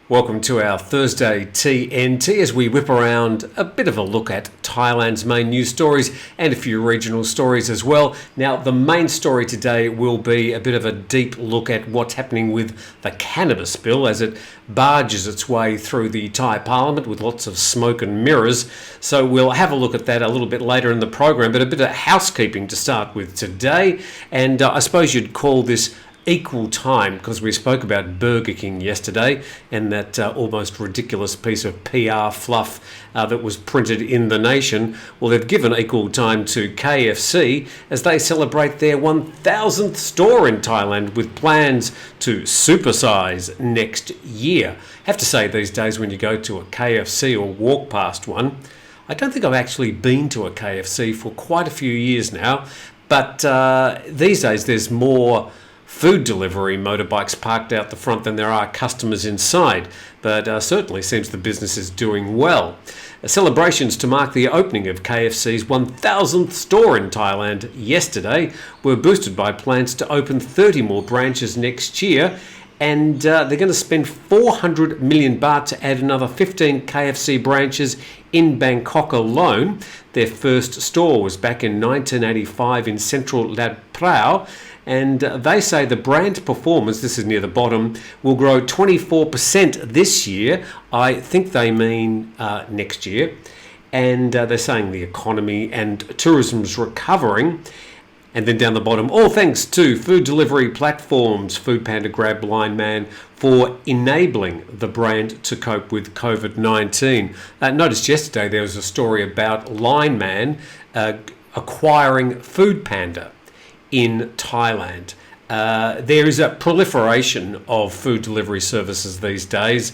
Welcome to our Thursday TNT as we whip around a bit of a look at Thailand's main news stories and a few regional stories as well. Now, the main story today will be a bit of a deep look at what's happening with the Cannabis Bill as it barges its way through the Thai Parliament with lots of smoke and mirrors. So we'll have a look at that a little bit later in the program, but a bit of housekeeping to start with today. And I suppose you'd call this equal time, because we spoke about Burger King yesterday and that almost ridiculous piece of PR fluff that was printed in The Nation. Well, they've given equal time to KFC as they celebrate their 1,000th store in Thailand with plans to supersize next year. I have to say, these days when you go to a KFC or walk past one, I don't think I've actually been to a KFC for quite a few years now, but these days there's more food delivery motorbikes parked out the front than there are customers inside, but certainly seems the business is doing well. Celebrations to mark the opening of KFC's 1,000th store in Thailand yesterday were boosted by plans to open 30 more branches next year, and they're going to spend 400 million baht to add another 15 KFC branches in Bangkok alone. Their first store was back in 1985 in central Lat Phrao, and they say the brand performance, this is near the bottom, will grow 24% this year. I think they mean next year. And they're saying the economy and tourism's recovering. And then down the bottom, all thanks to food delivery platforms, Foodpanda, Grab, Line Man, for enabling the brand to cope with COVID-19. Noticed yesterday there was a story about Line Man acquiring Foodpanda in Thailand. There is a proliferation of food delivery services these days.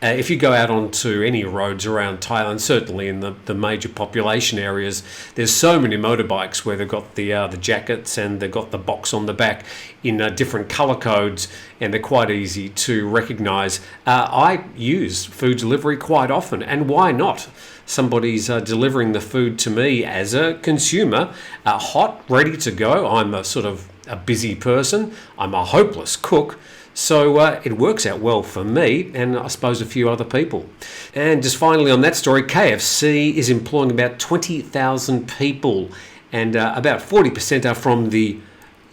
If you go out onto any roads around Thailand, certainly in the major population areas, there's so many motorbikes where they've got the jackets and they've got the box on the back in different colour codes, and they're quite easy to recognise. I use food delivery quite often, and why not? Somebody's delivering the food to me as a consumer, hot, ready to go. I'm a busy person. I'm a hopeless cook. So it works out well for me and I suppose a few other people. And just finally on that story, KFC is employing about 20,000 people, and about 40% are from the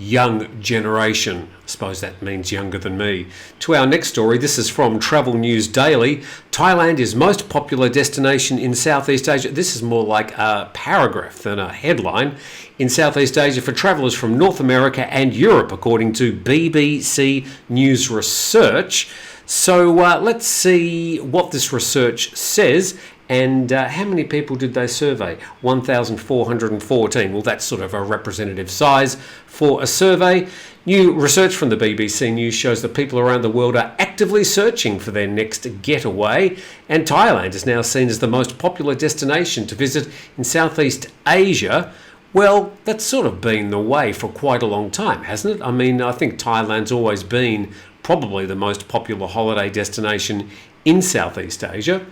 young generation. I suppose that means younger than me. To our next story, this is from Travel News Daily. Thailand is most popular destination in Southeast Asia. This is more like a paragraph than a headline. In Southeast Asia for travellers from North America and Europe, according to BBC News research. So let's see what this research says. And how many people did they survey? 1,414. Well, that's sort of a representative size for a survey. New research from the BBC News shows that people around the world are actively searching for their next getaway, and Thailand is now seen as the most popular destination to visit in Southeast Asia. Well, that's sort of been the way for quite a long time, hasn't it? I mean, I think Thailand's always been probably the most popular holiday destination in Southeast Asia.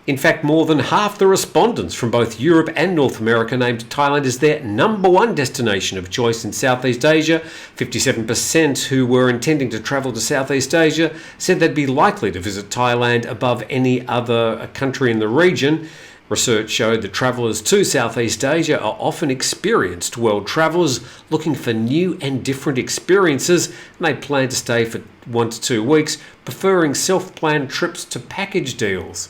In fact, more than half the respondents from both Europe and North America named Thailand as their number one destination of choice in Southeast Asia. 57% who were intending to travel to Southeast Asia said they'd be likely to visit Thailand above any other country in the region. Research showed that travellers to Southeast Asia are often experienced world travellers looking for new and different experiences, and they plan to stay for 1 to 2 weeks, preferring self-planned trips to package deals.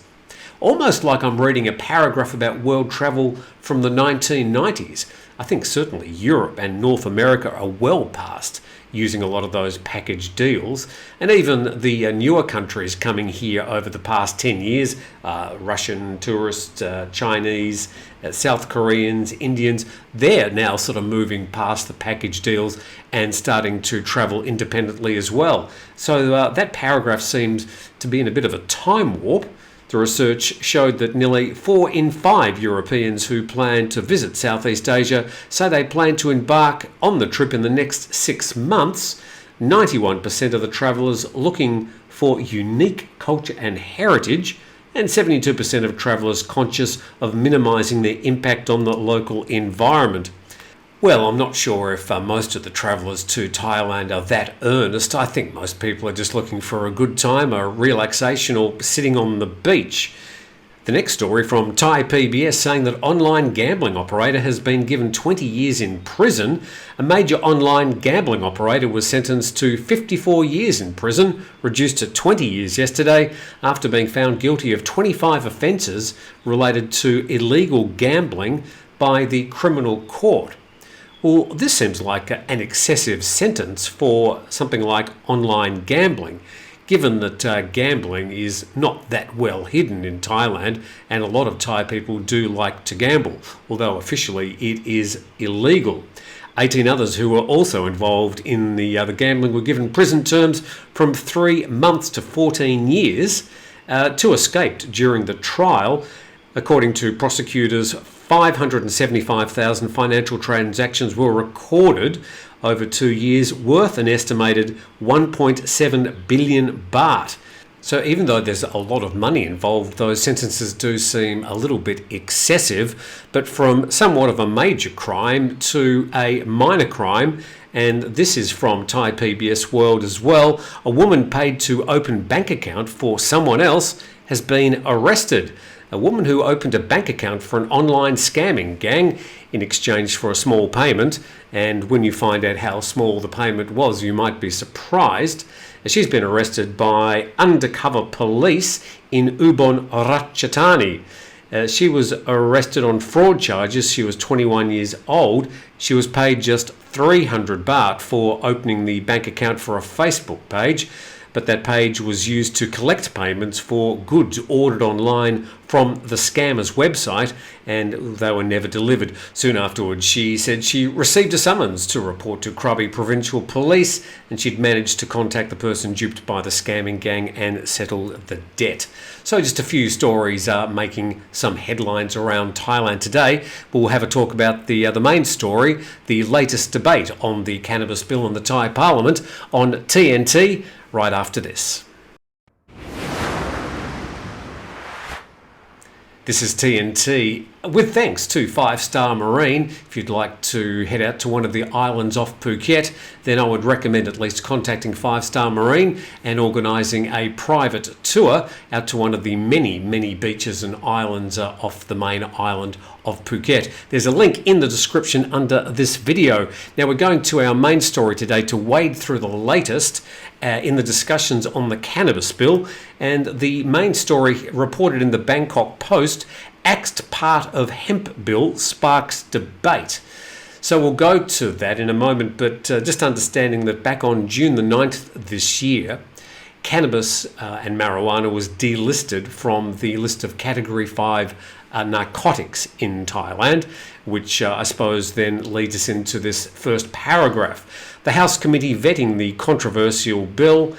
Almost like I'm reading a paragraph about world travel from the 1990s. I think certainly Europe and North America are well past using a lot of those package deals, and even the newer countries coming here over the past 10 years, Russian tourists, Chinese, South Koreans, Indians, they're now sort of moving past the package deals and starting to travel independently as well. So that paragraph seems to be in a bit of a time warp. The research showed that nearly 4 in 5 Europeans who plan to visit Southeast Asia say they plan to embark on the trip in the next 6 months. 91% of the travellers looking for unique culture and heritage, and 72% of travellers conscious of minimising their impact on the local environment. Well, I'm not sure if most of the travellers to Thailand are that earnest. I think most people are just looking for a good time, a relaxation, or sitting on the beach. The next story from Thai PBS saying that online gambling operator has been given 20 years in prison. A major online gambling operator was sentenced to 54 years in prison, reduced to 20 years yesterday after being found guilty of 25 offences related to illegal gambling by the criminal court. Well, this seems like an excessive sentence for something like online gambling, given that gambling is not that well hidden in Thailand, and a lot of Thai people do like to gamble, although officially it is illegal. 18 others who were also involved in the gambling were given prison terms from 3 months to 14 years. Two escaped during the trial. According to prosecutors, 575,000 financial transactions were recorded over 2 years, worth an estimated 1.7 billion baht. So even though there's a lot of money involved, those sentences do seem a little bit excessive, but from somewhat of a major crime to a minor crime. And this is from Thai PBS World as well. A woman paid to open bank account for someone else has been arrested. A woman who opened a bank account for an online scamming gang in exchange for a small payment, and when you find out how small the payment was, you might be surprised. She's been arrested by undercover police in Ubon Ratchathani. She was arrested on fraud charges. She was 21 years old. She was paid just 300 baht for opening the bank account for a Facebook page, but that page was used to collect payments for goods ordered online from the scammer's website, and they were never delivered. Soon afterwards, she said she received a summons to report to Krabi Provincial Police, and she'd managed to contact the person duped by the scamming gang and settle the debt. So just a few stories making some headlines around Thailand today. We'll have a talk about the main story, the latest debate on the Cannabis Bill in the Thai Parliament on TNT, right after this. This is TNT, with thanks to 5 Star Marine. If you'd like to head out to one of the islands off Phuket, then I would recommend at least contacting 5 Star Marine and organising a private tour out to one of the many, many beaches and islands off the main island of Phuket. There's a link in the description under this video. Now we're going to our main story today to wade through the latest in the discussions on the Cannabis Bill, and the main story reported in the Bangkok Post, Axed part of hemp bill sparks debate. So we'll go to that in a moment, but just understanding that back on June the 9th this year, cannabis and marijuana was delisted from the list of Category 5 narcotics in Thailand, which I suppose then leads us into this first paragraph. The House Committee vetting the controversial bill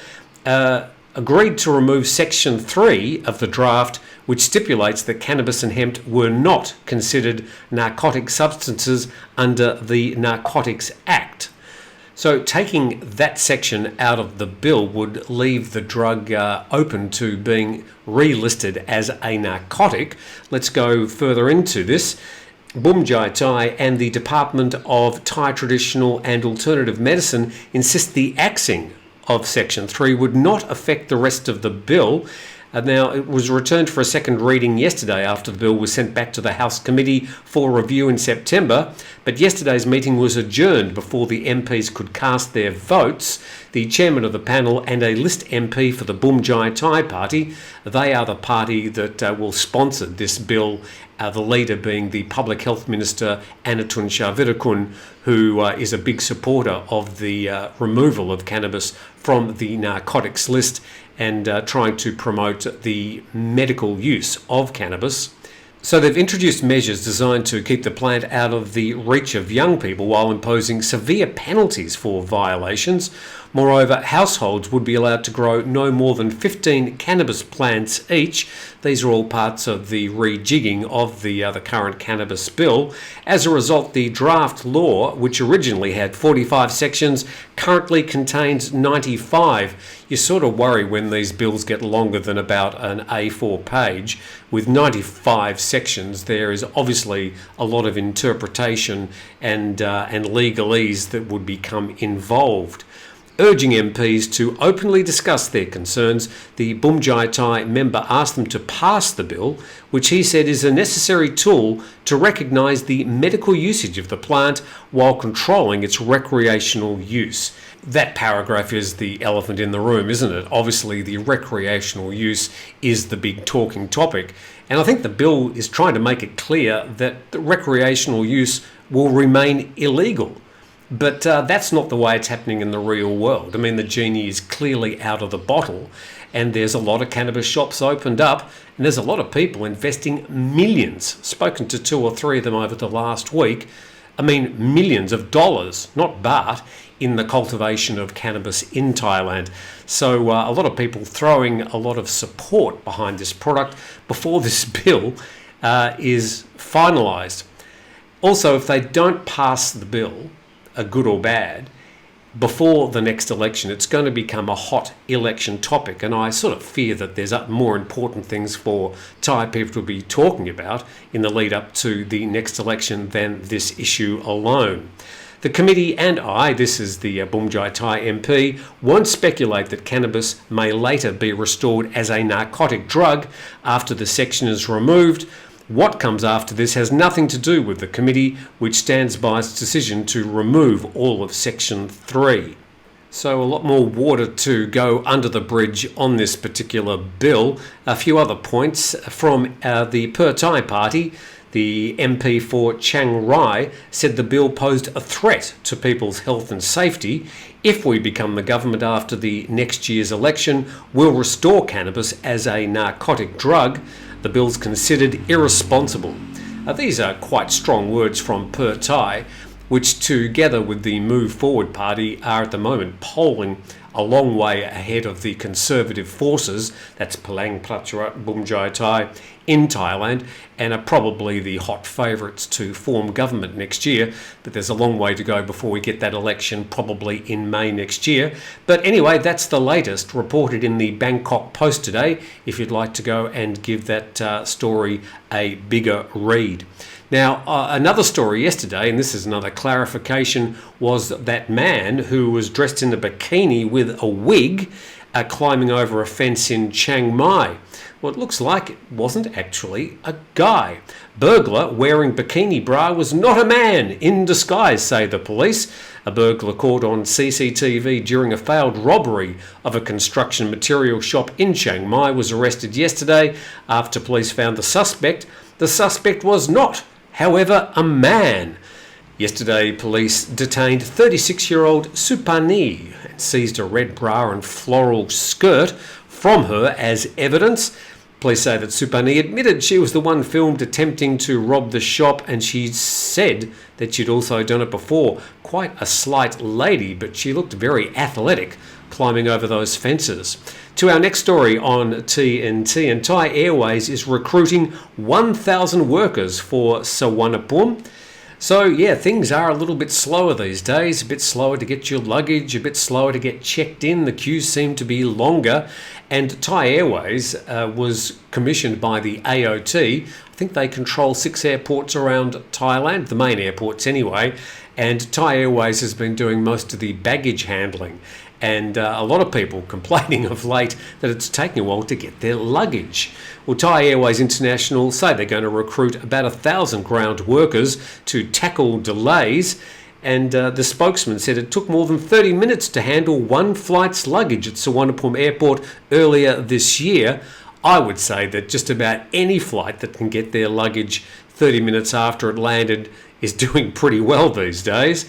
agreed to remove Section 3 of the draft, which stipulates that cannabis and hemp were not considered narcotic substances under the Narcotics Act. So taking that section out of the bill would leave the drug open to being relisted as a narcotic. Let's go further into this. Bum Jai Thai and the Department of Thai Traditional and Alternative Medicine insist the axing of Section 3 would not affect the rest of the bill. Now, it was returned for a second reading yesterday after the bill was sent back to the House Committee for review in September, but yesterday's meeting was adjourned before the MPs could cast their votes. The chairman of the panel and a list MP for the Bum Jai Thai party, they are the party that will sponsor this bill, the leader being the Public Health Minister Anatun Sharvirakun, who is a big supporter of the removal of cannabis from the narcotics list and trying to promote the medical use of cannabis. So they've introduced measures designed to keep the plant out of the reach of young people while imposing severe penalties for violations. Moreover, households would be allowed to grow no more than 15 cannabis plants each. These are all parts of the rejigging of the current cannabis bill. As a result, the draft law, which originally had 45 sections, currently contains 95. You sort of worry when these bills get longer than about an A4 page, with 95 sections, there is obviously a lot of interpretation and legalese that would become involved. Urging MPs to openly discuss their concerns, the Bumjai Thai member asked them to pass the bill, which he said is a necessary tool to recognise the medical usage of the plant while controlling its recreational use. That paragraph is the elephant in the room, isn't it? Obviously, the recreational use is the big talking topic. And I think the bill is trying to make it clear that the recreational use will remain illegal. But that's not the way it's happening in the real world. I mean, the genie is clearly out of the bottle, and there's a lot of cannabis shops opened up, and there's a lot of people investing millions. Spoken to 2 or 3 of them over the last week. I mean, millions of dollars, not baht, in the cultivation of cannabis in Thailand. So a lot of people throwing a lot of support behind this product before this bill is finalised. Also, if they don't pass the bill, good or bad, before the next election, it's going to become a hot election topic, and I sort of fear that there's more important things for Thai people to be talking about in the lead up to the next election than this issue alone. The committee and I, this is the Bumjai Thai MP, won't speculate that cannabis may later be restored as a narcotic drug after the section is removed. What comes after this has nothing to do with the committee, which stands by its decision to remove all of Section 3. So a lot more water to go under the bridge on this particular bill. A few other points from the Per Thai party. The MP for Chiang Rai said the bill posed a threat to people's health and safety. If we become the government after the next year's election, we'll restore cannabis as a narcotic drug. The bill's considered irresponsible. These are quite strong words from Per Thai, which together with the Move Forward party are at the moment polling a long way ahead of the conservative forces, that's Palang Pracharat Bumjai Thai, in Thailand, and are probably the hot favourites to form government next year. But there's a long way to go before we get that election, probably in May next year. But anyway, that's the latest reported in the Bangkok Post today, if you'd like to go and give that story a bigger read. Now, another story yesterday, and this is another clarification, was that man who was dressed in a bikini with a wig climbing over a fence in Chiang Mai. Well, it looks like it wasn't actually a guy. Burglar wearing bikini bra was not a man in disguise, say the police. A burglar caught on CCTV during a failed robbery of a construction material shop in Chiang Mai was arrested yesterday after police found the suspect. The suspect was not, however, a man. Yesterday, police detained 36-year-old Supani and seized a red bra and floral skirt from her as evidence. Police say that Supani admitted she was the one filmed attempting to rob the shop, and she said that she'd also done it before. Quite a slight lady, but she looked very athletic climbing over those fences. To our next story on TNT, and Thai Airways is recruiting 1,000 workers for Suvarnabhumi. So yeah, things are a little bit slower these days, a bit slower to get your luggage, a bit slower to get checked in, the queues seem to be longer, and Thai Airways was commissioned by the AOT. I think they control 6 airports around Thailand, the main airports anyway, and Thai Airways has been doing most of the baggage handling. And a lot of people complaining of late that it's taking a while to get their luggage. Well, Thai Airways International say they're going to recruit about 1,000 ground workers to tackle delays. And the spokesman said it took more than 30 minutes to handle one flight's luggage at Suvarnabhumi Airport earlier this year. I would say that just about any flight that can get their luggage 30 minutes after it landed is doing pretty well these days.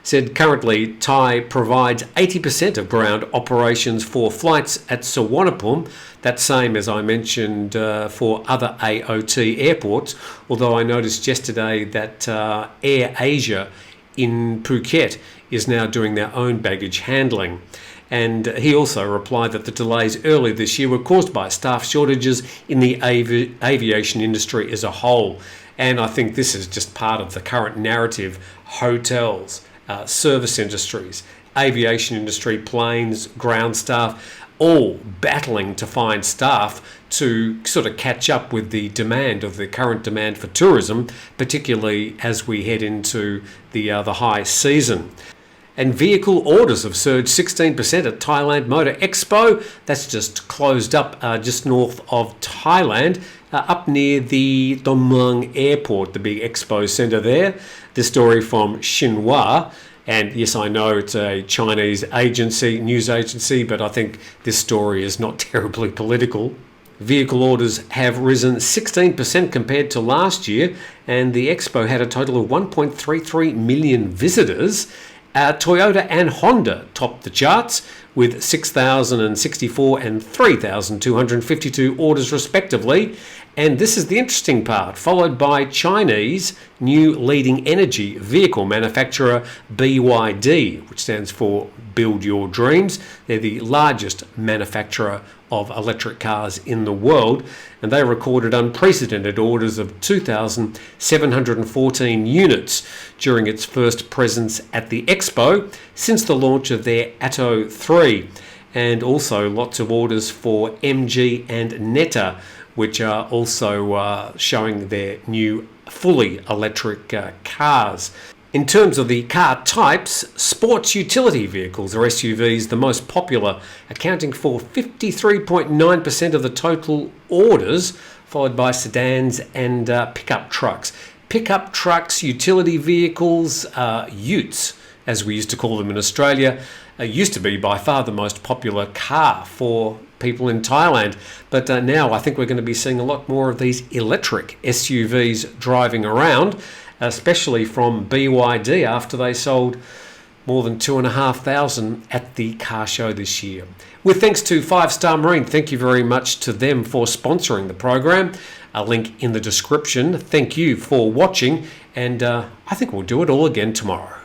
Said currently Thai provides 80% of ground operations for flights at Suvarnabhumi. That's same as I mentioned for other AOT airports, although I noticed yesterday that Air Asia in Phuket is now doing their own baggage handling. And he also replied that the delays early this year were caused by staff shortages in the aviation industry as a whole. And I think this is just part of the current narrative. Hotels, service industries, aviation industry, planes, ground staff, all battling to find staff to sort of catch up with the current demand for tourism, particularly as we head into the high season. And vehicle orders have surged 16% at Thailand Motor Expo. That's just closed up just north of Thailand, up near the Dong Mueang Airport, the big expo centre there. This story from Xinhua. And yes, I know it's a Chinese news agency, but I think this story is not terribly political. Vehicle orders have risen 16% compared to last year, and the expo had a total of 1.33 million visitors. Toyota and Honda topped the charts with 6,064 and 3,252 orders respectively. And this is the interesting part, followed by Chinese new leading energy vehicle manufacturer BYD, which stands for Build Your Dreams. They're the largest manufacturer of electric cars in the world, and they recorded unprecedented orders of 2,714 units during its first presence at the expo since the launch of their Atto 3, and also lots of orders for MG and Netta, which are also showing their new fully electric cars. In terms of the car types, sports utility vehicles, or SUVs, the most popular, accounting for 53.9% of the total orders, followed by sedans and pickup trucks. Pickup trucks, utility vehicles, utes, as we used to call them in Australia, used to be by far the most popular car for people in Thailand. But now I think we're going to be seeing a lot more of these electric SUVs driving around, especially from BYD after they sold more than 2,500 at the car show this year. With thanks to 5 Star Marine, thank you very much to them for sponsoring the program. A link in the description. Thank you for watching, and I think we'll do it all again tomorrow.